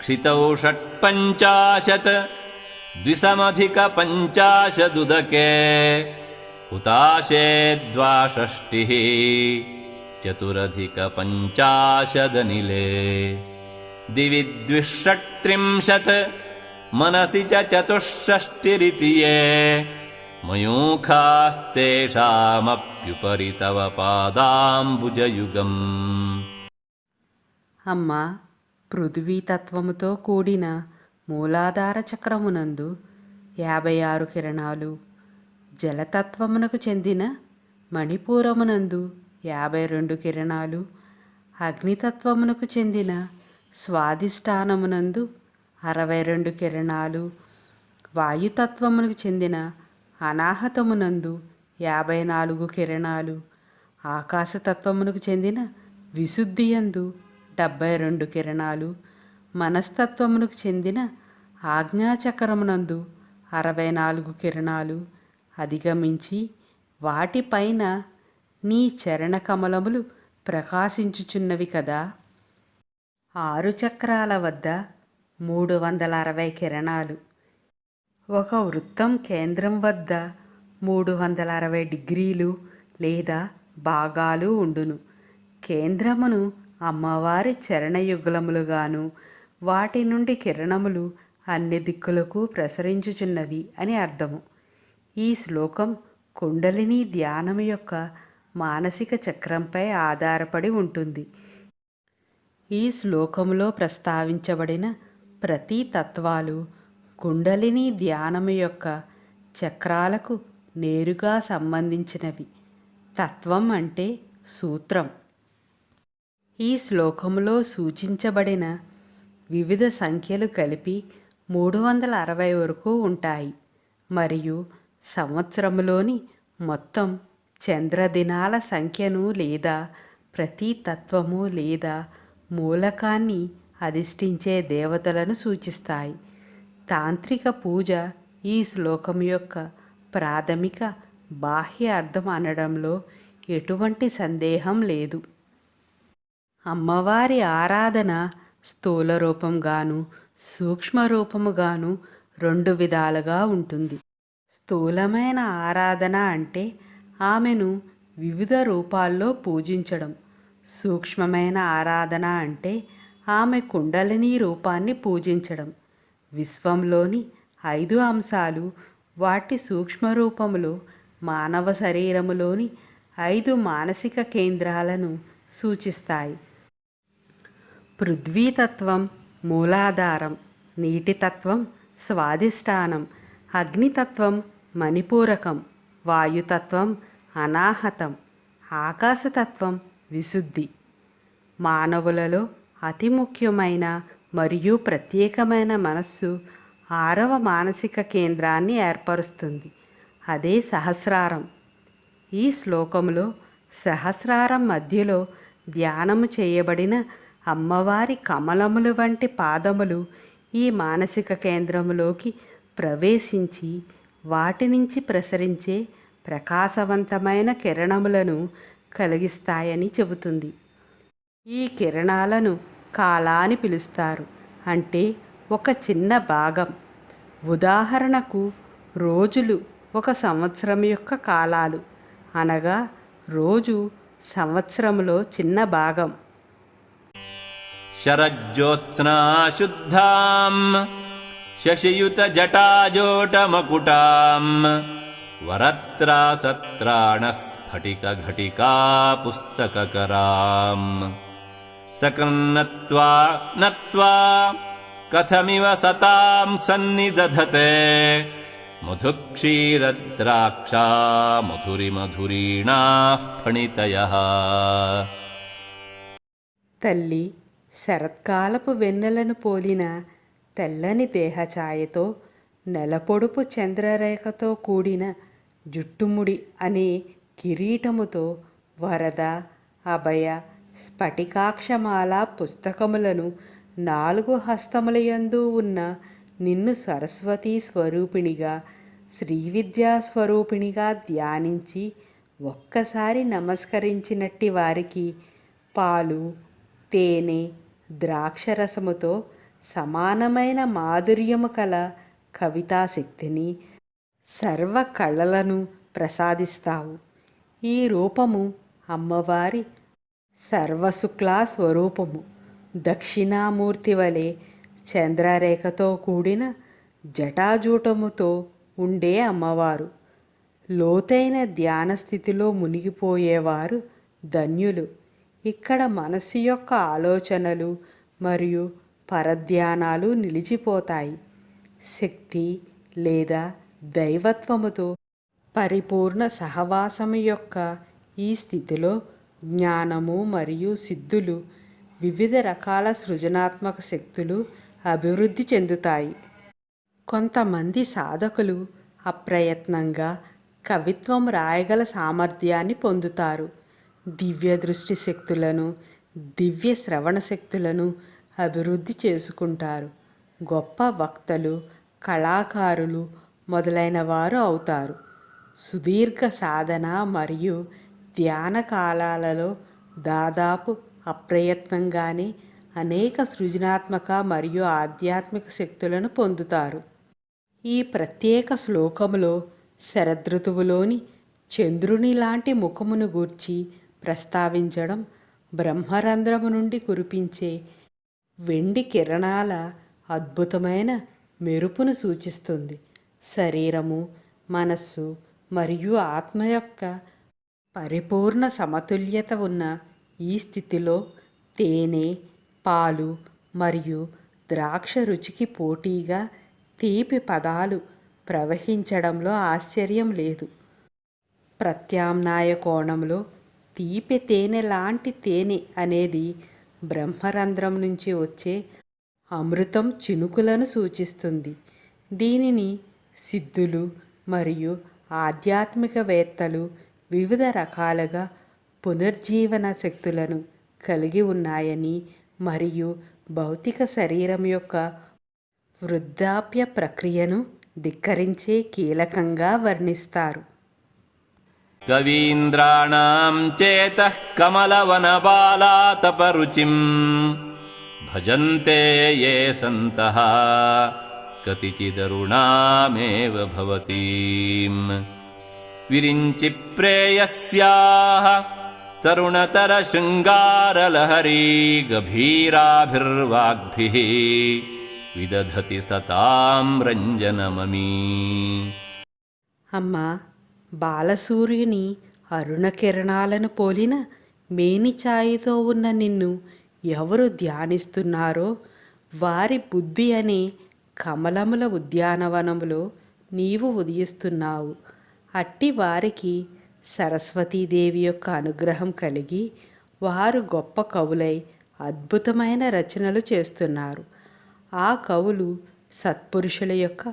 क्षितौ षट्पञ्चाशत् द्विसमधिकपञ्चाशदुदके हुताशे द्वाषष्टिः चतुरधिकपञ्चाशदनिले दिवि द्विषट्त्रिंशत् मनसि च चतुष्षष्टिरिति ये మయూఖాస్తేషామప్యుపరి తవ పాదాంబుజయుగం. అమ్మ, పృథ్వీతత్వముతో కూడిన మూలాధార చక్రమునందు 56 కిరణాలు, జలతత్వమునకు చెందిన మణిపూరమునందు 52 కిరణాలు, అగ్నితత్వమునకు చెందిన స్వాధిష్టానమునందు 62 కిరణాలు, వాయుతత్వమునకు చెందిన అనాహతమునందు 54 కిరణాలు, ఆకాశతత్వమునకు చెందిన విశుద్ధియందు 72 కిరణాలు, మనస్తత్వమునకు చెందిన ఆజ్ఞాచక్రమునందు 64 కిరణాలు అధిగమించి వాటిపైన నీ చరణ కమలములు ప్రకాశించుచున్నవి కదా. 6 చక్రాల వద్ద 360 కిరణాలు, ఒక వృత్తం కేంద్రం వద్ద 360 డిగ్రీలు లేదా భాగాలు ఉండును. కేంద్రమును అమ్మవారి చరణయుగలములుగాను వాటి నుండి కిరణములు అన్ని దిక్కులకు ప్రసరించుచున్నవి అని అర్థము. ఈ శ్లోకం కుండలిని ధ్యానము యొక్క మానసిక చక్రంపై ఆధారపడి ఉంటుంది. ఈ శ్లోకములో ప్రస్తావించబడిన ప్రతి తత్వాలు కుండలిని ధ్యానము యొక్క చక్రాలకు నేరుగా సంబంధించినవి. తత్వం అంటే సూత్రం. ఈ శ్లోకములో సూచించబడిన వివిధ సంఖ్యలు కలిపి 360 వరకు ఉంటాయి మరియు సంవత్సరములోని మొత్తం చంద్రదినాల సంఖ్యను లేదా ప్రతి తత్వము లేదా మూలకాన్ని అధిష్ఠించే దేవతలను సూచిస్తాయి. తాంత్రిక పూజ ఈ శ్లోకం యొక్క ప్రాథమిక బాహ్య అర్థం అనడంలో ఎటువంటి సందేహం లేదు. అమ్మవారి ఆరాధన స్థూల రూపంగాను సూక్ష్మ రూపముగాను 2 విధాలుగా ఉంటుంది. స్థూలమైన ఆరాధన అంటే ఆమెను వివిధ రూపాల్లో పూజించడం. సూక్ష్మమైన ఆరాధన అంటే ఆమె కుండలిని రూపాన్ని పూజించడం. విశ్వంలోని 5 అంశాలు వాటి సూక్ష్మరూపములో మానవ శరీరములోని 5 మానసిక కేంద్రాలను సూచిస్తాయి. పృథ్వీతత్వం మూలాధారం, నీటితత్వం స్వాధిష్టానం, అగ్నితత్వం మణిపూరకం, వాయుతత్వం అనాహతం, ఆకాశతత్వం విశుద్ధి. మానవులలో అతి ముఖ్యమైన మరియు ప్రత్యేకమైన మనస్సు 6వ మానసిక కేంద్రాన్ని ఏర్పరుస్తుంది. అదే సహస్రారం. ఈ శ్లోకంలో సహస్రారం మధ్యలో ధ్యానము చేయబడిన అమ్మవారి కమలములు వంటి పాదములు ఈ మానసిక కేంద్రములోకి ప్రవేశించి వాటి నుంచి ప్రసరించే ప్రకాశవంతమైన కిరణములను కలిగిస్తాయని చెబుతుంది. ఈ కిరణాలను కాల అని పిలుస్తారు. అంటే ఒక చిన్న భాగం. ఉదాహరణకు రోజులు ఒక సంవత్సరం యొక్క కాలాలు, అనగా రోజు సంవత్సరములో చిన్న భాగం. శరజ్యోత్స్నాశుద్ధాం శశియుత జటాజోటమకుటాం వరత్రాసత్రాణ స్ఫటిక ఘటికా పుస్తకకరాం సకన్నత్వా నత్వా కథమివ సతాం సన్నిదధతే మధుక్షీరద్రాక్షా మధురిమధురీణాః ఫణితయః. తల్లి శరత్కాలపు వెన్నెలను పోలిన తెల్లని దేహఛాయతో నెలపొడుపు చంద్రరేఖతో కూడిన జుట్టుముడి అనే కిరీటముతో వరద, అభయ, స్ఫటికాక్షమాల పుస్తకములను 4 హస్తములయందు ఉన్న నిన్ను సరస్వతీ స్వరూపిణిగా, శ్రీవిద్యా స్వరూపిణిగా ధ్యానించి ఒక్కసారి నమస్కరించినట్టి వారికి పాలు, తేనె, ద్రాక్షరసముతో సమానమైన మాధుర్యము కల కవితాశక్తిని, సర్వ కళలను ప్రసాదిస్తావు. ఈ రూపము అమ్మవారి సర్వశుక్లా స్వరూపము. దక్షిణామూర్తి వలె చంద్రరేఖతో కూడిన జటాజూటముతో ఉండే అమ్మవారు. లోతైన ధ్యాన స్థితిలో మునిగిపోయేవారు ధన్యులు. ఇక్కడ మనసు యొక్క ఆలోచనలు మరియు పరధ్యానాలు నిలిచిపోతాయి. శక్తి లేదా దైవత్వముతో పరిపూర్ణ సహవాసము యొక్క ఈ స్థితిలో జ్ఞానము మరియు సిద్ధులు, వివిధ రకాల సృజనాత్మక శక్తులు అభివృద్ధి చెందుతాయి. కొంతమంది సాధకులు అప్రయత్నంగా కవిత్వం రాయగల సామర్థ్యాన్ని పొందుతారు. దివ్య దృష్టి శక్తులను, దివ్య శ్రవణ శక్తులను అభివృద్ధి చేసుకుంటారు. గొప్ప వక్తలు, కళాకారులు మొదలైన వారు అవుతారు. సుదీర్ఘ సాధన మరియు ధ్యాన కాలాలలో దాదాపు అప్రయత్నంగానే అనేక సృజనాత్మక మరియు ఆధ్యాత్మిక శక్తులను పొందుతారు. ఈ ప్రత్యేక శ్లోకములో శరదృతువులోని చంద్రుని లాంటి ముఖమును గూర్చి ప్రస్తావించడం బ్రహ్మరంధ్రము నుండి కురిపించే వెండి కిరణాల అద్భుతమైన మెరుపును సూచిస్తుంది. శరీరము, మనస్సు మరియు ఆత్మ యొక్క పరిపూర్ణ సమతుల్యత ఉన్న ఈ స్థితిలో తేనె, పాలు మరియు ద్రాక్ష రుచికి పోటీగా తీపి పదాలు ప్రవహించడంలో ఆశ్చర్యం లేదు. ప్రత్యామ్నాయ కోణంలో తీపి తేనె లాంటి తేనె అనేది బ్రహ్మరంధ్రం నుంచి వచ్చే అమృతం చినుకులను సూచిస్తుంది. దీనిని సిద్ధులు మరియు ఆధ్యాత్మికవేత్తలు వివిధ రకాలుగా పునర్జీవన శక్తులను కలిగి ఉన్నాయని మరియు భౌతిక శరీరం యొక్క వృద్ధాప్య ప్రక్రియను ధిక్కరించే కీలకంగా వర్ణిస్తారు. కవీంద్రాణాం చేతః కమలవనబాలాతపరుచిం భజంతే యే సంతః కతిచిదరుణామేవ భవతీం విరించి ప్రేయస్యాః తరుణతర శృంగారలహరీ గభీరాభిర్వాగ్భిః విదధతి సతాం రంజనమమీ. అమ్మా, బాలసూర్యుని అరుణ కిరణాలను పోలిన మేనిఛాయతో ఉన్న నిన్ను ఎవరు ధ్యానిస్తున్నారో వారి బుద్ధి అనే కమలముల ఉద్యానవనములో నీవు ఉదయిస్తున్నావు. అట్టి వారికి సరస్వతీదేవి యొక్క అనుగ్రహం కలిగి వారు గొప్ప కవులై అద్భుతమైన రచనలు చేస్తున్నారు. ఆ కవులు సత్పురుషుల యొక్క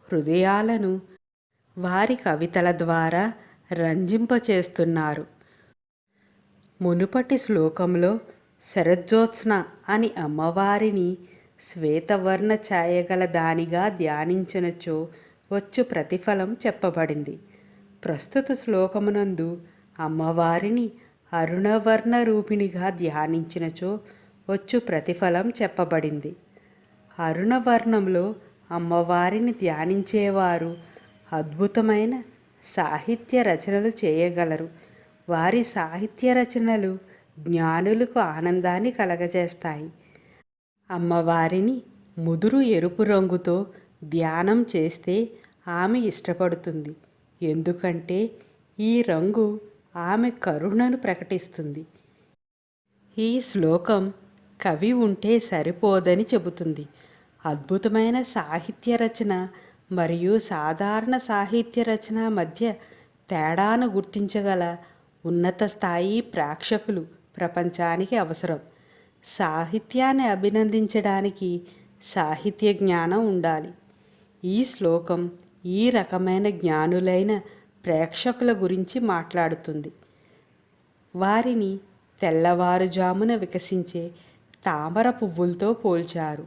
హృదయాలను వారి కవితల ద్వారా రంజింపచేస్తున్నారు. మునుపటి శ్లోకంలో శరజ్యోత్స్న అని అమ్మవారిని శ్వేతవర్ణ ఛాయగల దానిగా ధ్యానించినచో వచ్చు ప్రతిఫలం చెప్పబడింది. ప్రస్తుత శ్లోకమునందు అమ్మవారిని అరుణవర్ణ రూపిణిగా ధ్యానించినచో వచ్చు ప్రతిఫలం చెప్పబడింది. అరుణవర్ణంలో అమ్మవారిని ధ్యానించేవారు అద్భుతమైన సాహిత్య రచనలు చేయగలరు. వారి సాహిత్య రచనలు జ్ఞానులకు ఆనందాన్ని కలగజేస్తాయి. అమ్మవారిని ముదురు ఎరుపు రంగుతో ధ్యానం చేస్తే ఆమె ఇష్టపడుతుంది. ఎందుకంటే ఈ రంగు ఆమె కరుణను ప్రకటిస్తుంది. ఈ శ్లోకం కవి ఉంటే సరిపోదని చెబుతుంది. అద్భుతమైన సాహిత్య రచన మరియు సాధారణ సాహిత్య రచన మధ్య తేడాను గుర్తించగల ఉన్నత స్థాయి ప్రేక్షకులు ప్రపంచానికి అవసరం. సాహిత్యాన్ని అభినందించడానికి సాహిత్య జ్ఞానం ఉండాలి. ఈ శ్లోకం ఈ రకమైన జ్ఞానులైన ప్రేక్షకుల గురించి మాట్లాడుతుంది. వారిని తెల్లవారుజామున వికసించే తామర పువ్వులతో పోల్చారు.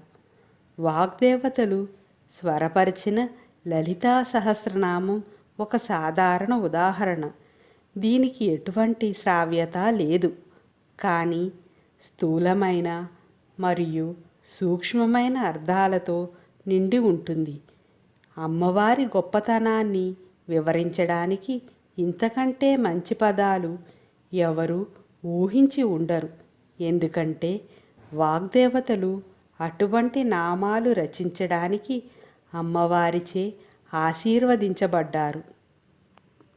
వాగ్దేవతలు స్వరపరిచిన లలితా సహస్రనామం ఒక సాధారణ ఉదాహరణ. దీనికి ఎటువంటి శ్రావ్యత లేదు, కానీ స్థూలమైన మరియు సూక్ష్మమైన అర్థాలతో నిండి ఉంటుంది. అమ్మవారి గొప్పతనాన్ని వివరించడానికి ఇంతకంటే మంచి పదాలు ఎవరు ఊహించి ఉండరు. ఎందుకంటే వాగ్దేవతలు అటువంటి నామాలు రచించడానికి అమ్మవారిచే ఆశీర్వదించబడ్డారు.